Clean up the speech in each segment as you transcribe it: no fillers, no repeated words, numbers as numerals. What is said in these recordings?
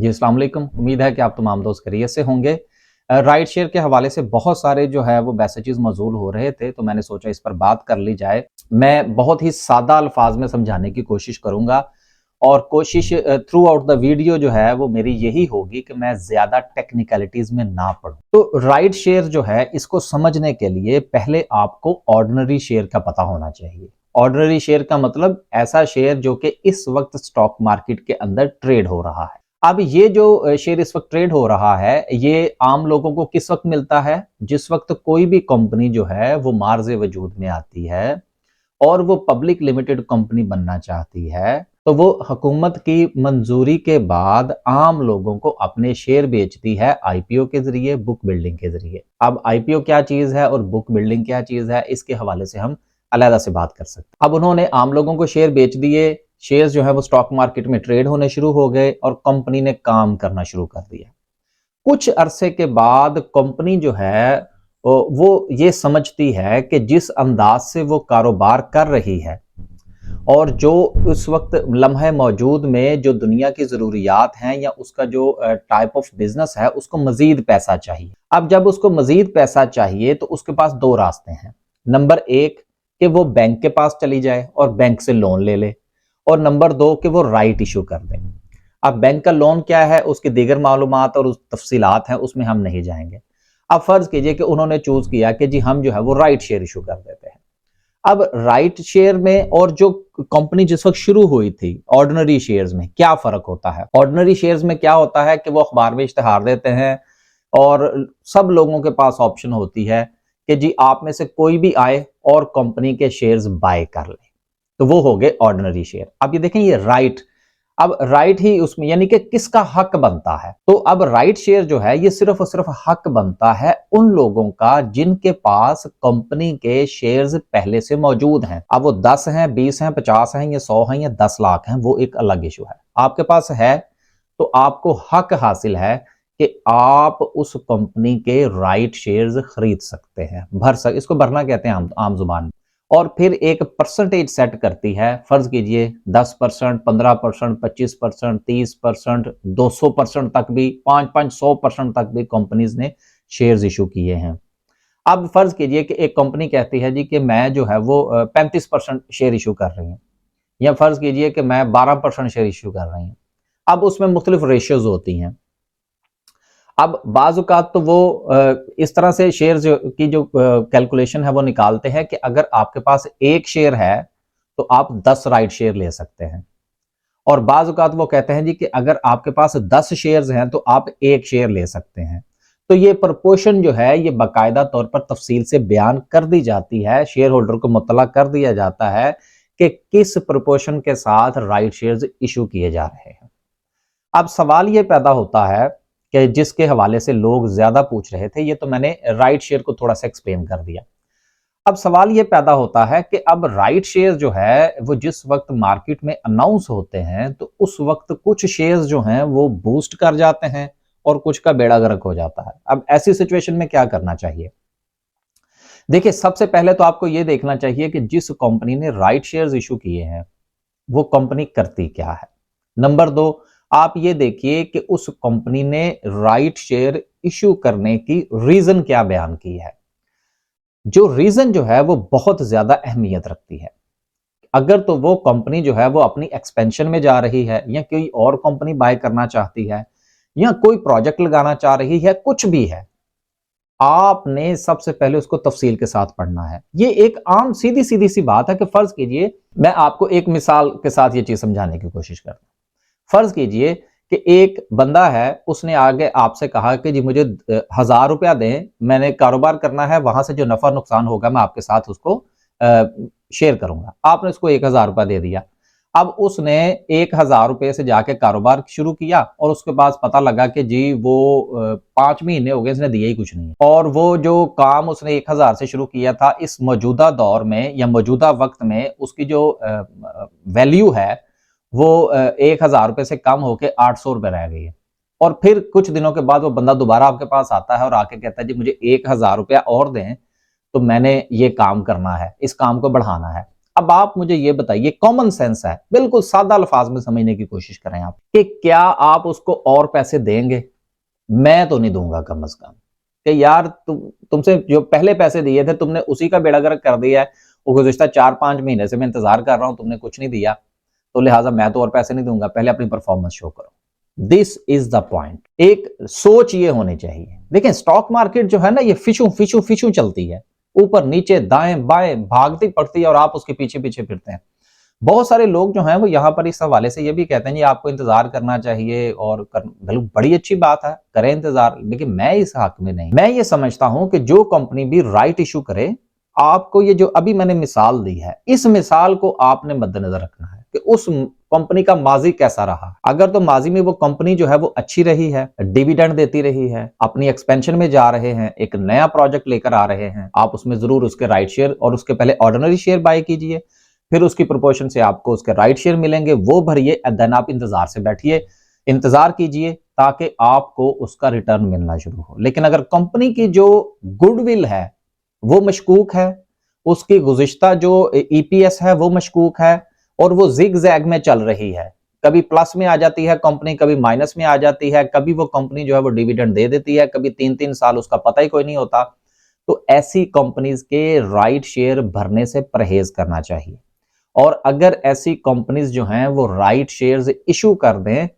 जी अस्सलाम वालेकुम। उम्मीद है कि आप तमाम दोस्त खैरियत से होंगे। राइड शेयर के हवाले से बहुत सारे जो है वो मैसेजेस मौजूल हो रहे थे, तो मैंने सोचा इस पर बात कर ली जाए। मैं बहुत ही सादा अल्फाज में समझाने की कोशिश करूंगा और कोशिश थ्रू आउट द वीडियो जो है वो मेरी यही होगी कि मैं ज़्यादा टेक्निकलिटीज़ में ना पढूं। तो राइड शेयर जो है इसको समझने के लिए पहले आपको ऑर्डिनरी शेयर का पता होना चाहिए। ऑर्डिनरी शेयर का मतलब ऐसा शेयर जो कि इस वक्त स्टॉक मार्केट के अंदर ट्रेड हो रहा है। अब ये जो शेयर इस वक्त ट्रेड हो रहा है, ये आम लोगों को किस वक्त मिलता है? जिस वक्त कोई भी कंपनी जो है वो मार्ज़े वजूद में आती है और वो पब्लिक लिमिटेड कंपनी बनना चाहती है, तो वो हुकूमत की मंजूरी के बाद आम लोगों को अपने शेयर बेचती है आईपीओ के जरिए, बुक बिल्डिंग के जरिए। अब आईपीओ क्या चीज है और बुक बिल्डिंग क्या चीज है, इसके हवाले से हम अलहदा से बात कर सकते हैं। अब उन्होंने आम लोगों को शेयर बेच दिए, शेयर जो है वो स्टॉक मार्केट में ट्रेड होने शुरू हो गए और कंपनी ने काम करना शुरू कर दिया। कुछ अरसे के बाद कंपनी जो है वो ये समझती है कि जिस अंदाज से वो कारोबार कर रही है और जो उस वक्त लम्हे मौजूद में जो दुनिया की ज़रूरियात हैं या उसका जो टाइप ऑफ बिजनेस है उसको मजीद पैसा चाहिए। अब जब उसको मजीद पैसा चाहिए तो उसके पास दो रास्ते हैं। नंबर एक कि वो बैंक के पास चली जाए और बैंक से लोन ले ले, और नंबर दो कि वो राइट इशू कर दे। अब बैंक का लोन क्या है, उसकी दीगर मालूमात और उस तफसीलात हैं, उसमें हम नहीं जाएंगे। अब फर्ज कीजिए कि उन्होंने चूज किया कि जी हम जो है वो राइट शेयर इशू कर देते हैं। अब राइट शेयर में और जो कंपनी जिस वक्त शुरू हुई थी ऑर्डिनरी शेयर्स में क्या फर्क होता है? ऑर्डिनरी शेयर्स में क्या होता है कि वो अखबार में इश्तहार देते हैं और सब लोगों के पास ऑप्शन होती है कि जी आप में से कोई भी आए और कंपनी के शेयर्स बाय कर ले, तो वो हो गए ऑर्डिनरी शेयर। अब ये देखें, ये राइट, अब राइट ही उसमें यानी कि किसका हक बनता है? तो अब राइट शेयर जो है ये सिर्फ और सिर्फ हक बनता है उन लोगों का जिनके पास कंपनी के शेयर्स पहले से मौजूद हैं। अब वो 10 हैं, 20 हैं, 50 हैं या 100 हैं या 10 लाख हैं, वो एक अलग इशू है। आपके पास है तो आपको हक हासिल है कि आप उस कंपनी के राइट शेयर्स खरीद सकते हैं, इसको भरना कहते हैं आम जुबान में। और फिर एक परसेंटेज सेट करती है, फर्ज कीजिए 10%, 15%, 25%, 30%, 200% तक भी, 5-5, 100% तक भी कंपनीज ने शेयर्स इशू किए हैं। अब फर्ज कीजिए कि एक कंपनी कहती है जी कि मैं जो है वो 35% शेयर इशू कर रही हूँ, या फर्ज कीजिए कि मैं 12% शेयर इशू कर रही हूँ। अब उसमें मुख्तलिफ रेशियोज होती हैं। अब बाज़-औक़ात तो वो इस तरह से शेयर्स की जो कैलकुलेशन है वो निकालते हैं कि अगर आपके पास एक शेयर है तो आप 10 राइट शेयर ले सकते हैं, और बाज़-औक़ात वो कहते हैं जी कि अगर आपके पास 10 शेयर्स हैं तो आप एक शेयर ले सकते हैं। तो ये प्रोपोर्शन जो है ये बाकायदा तौर पर तफसील से बयान कर दी जाती है, शेयर होल्डर को मुत्तला कर दिया जाता है कि किस प्रोपोर्शन के साथ राइट शेयर्स इशू किए जा रहे हैं। अब सवाल ये पैदा होता है कि जिसके हवाले से लोग ज्यादा पूछ रहे थे, ये तो मैंने राइट शेयर को थोड़ा सा एक्सप्लेन कर दिया। अब सवाल ये पैदा होता है कि अब राइट शेयर जो है वो जिस वक्त मार्केट में अनाउंस होते हैं तो उस वक्त कुछ शेयर्स जो हैं वो बूस्ट कर जाते हैं और कुछ का बेड़ा गर्क हो जाता है। अब ऐसी सिचुएशन में क्या करना चाहिए? देखिए, सबसे पहले तो आपको ये देखना चाहिए कि जिस कंपनी ने राइट शेयर्स इशू किए हैं वो कंपनी करती क्या है। नंबर दो, आप ये देखिए कि उस कंपनी ने राइट शेयर इशू करने की रीजन क्या बयान की है। जो रीजन जो है वो बहुत ज्यादा अहमियत रखती है। अगर तो वो कंपनी जो है वो अपनी एक्सपेंशन में जा रही है, या कोई और कंपनी बाय करना चाहती है, या कोई प्रोजेक्ट लगाना चाह रही है, कुछ भी है, आपने सबसे पहले उसको तफसील के साथ पढ़ना है। ये एक आम सीधी सीधी सी बात है कि फर्ज कीजिए, मैं आपको एक मिसाल के साथ ये चीज समझाने की कोशिश करता हूं। फर्ज कीजिए कि एक बंदा है, उसने आगे आपसे कहा कि जी मुझे 1000 रुपया दें, मैंने कारोबार करना है, वहां से जो नफा नुकसान होगा मैं आपके साथ उसको शेयर करूंगा। आपने उसको 1000 रुपया दे दिया। अब उसने 1000 रुपये से जाके कारोबार शुरू किया और उसके बाद पता लगा कि जी वो 5 महीने हो गए इसने दिया ही कुछ नहीं, और वो जो काम उसने 1000 से शुरू किया था, इस मौजूदा दौर में या मौजूदा वक्त में उसकी जो वैल्यू है वो 1000 रुपये से कम होकर 800 रुपये रह गई है। और फिर कुछ दिनों के बाद वो बंदा दोबारा आपके पास आता है और आके कहता है जी मुझे 1000 रुपया और दें, तो मैंने ये काम करना है, इस काम को बढ़ाना है। अब आप मुझे ये बताइए, कॉमन सेंस है, बिल्कुल सादा अल्फाज में समझने की कोशिश करें आप, कि क्या आप उसको और पैसे देंगे? मैं तो नहीं दूंगा कम से कम। कि यार तुमसे जो पहले पैसे दिए थे तुमने उसी का बेड़ा गर्क कर दिया है, वो गुज़िश्ता 4-5 महीने से मैं इंतजार कर रहा हूं, तुमने कुछ नहीं दिया, तो लिहाजा मैं तो और पैसे नहीं दूंगा, पहले अपनी परफॉर्मेंस शो करो। This is the point. एक सोच ये होनी चाहिए। देखिए स्टॉक मार्केट जो है ना, ये फिशू फिशू फिशू चलती है, ऊपर नीचे दाएं बाएं भागती पड़ती है और आप उसके पीछे पीछे फिरते हैं। बहुत सारे लोग जो हैं वो यहाँ पर इस हवाले से ये भी कहते हैं जी आपको इंतजार करना चाहिए, और बड़ी अच्छी बात है, करें इंतजार, लेकिन मैं इस हक में नहीं। मैं ये समझता हूं कि जो कंपनी भी राइट इशू करे, आपको ये जो अभी मैंने मिसाल दी है, इस मिसाल को आपने मद्देनजर रखना है कि उस कंपनी का माजी कैसा रहा। अगर तो माजी में वो कंपनी जो है वो अच्छी रही है, डिविडेंड देती रही है, अपनी एक्सपेंशन में जा रहे हैं, एक नया प्रोजेक्ट लेकर आ रहे हैं, आप उसमें जरूर उसके राइट शेयर और उसके पहले ऑर्डिनरी शेयर बाय कीजिए, फिर उसकी प्रोपोर्शन से आपको उसके राइट शेयर मिलेंगे, वो भरिए, देन आप इंतजार से बैठिए, इंतजार कीजिए ताकि आपको उसका रिटर्न मिलना शुरू हो। लेकिन अगर कंपनी की जो गुडविल है वो मशकूक है, उसकी गुज़िश्ता जो ईपीएस है वो मशकूक है, और वो जिग जैग में चल रही है, कभी प्लस में आ जाती है कंपनी, कभी माइनस में आ जाती है, कभी वो कंपनी जो है वो डिविडेंड दे देती है, कभी 3-3 साल उसका पता ही कोई नहीं होता, तो ऐसी कंपनीज के राइट शेयर भरने से परहेज करना चाहिए। और अगर ऐसी कंपनीज जो हैं वो राइट शेयर्स इशू कर दें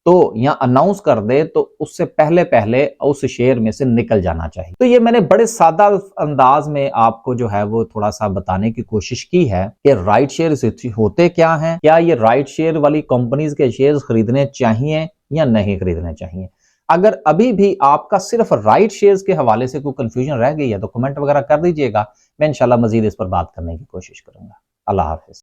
तो या अनाउंस कर दे, तो उससे पहले पहले उस शेयर में से निकल जाना चाहिए। तो ये मैंने बड़े सादा अंदाज में आपको जो है वो थोड़ा सा बताने की कोशिश की है कि राइट शेयर होते क्या हैं, क्या ये राइट शेयर वाली कंपनीज के शेयर खरीदने चाहिए या नहीं खरीदने चाहिए। अगर अभी भी आपका सिर्फ राइट शेयर्स के हवाले से कोई कंफ्यूजन रह गई है तो कमेंट वगैरह कर दीजिएगा, मैं इंशाल्लाह मजीद इस पर बात करने की कोशिश करूंगा। अल्लाह हाफिज।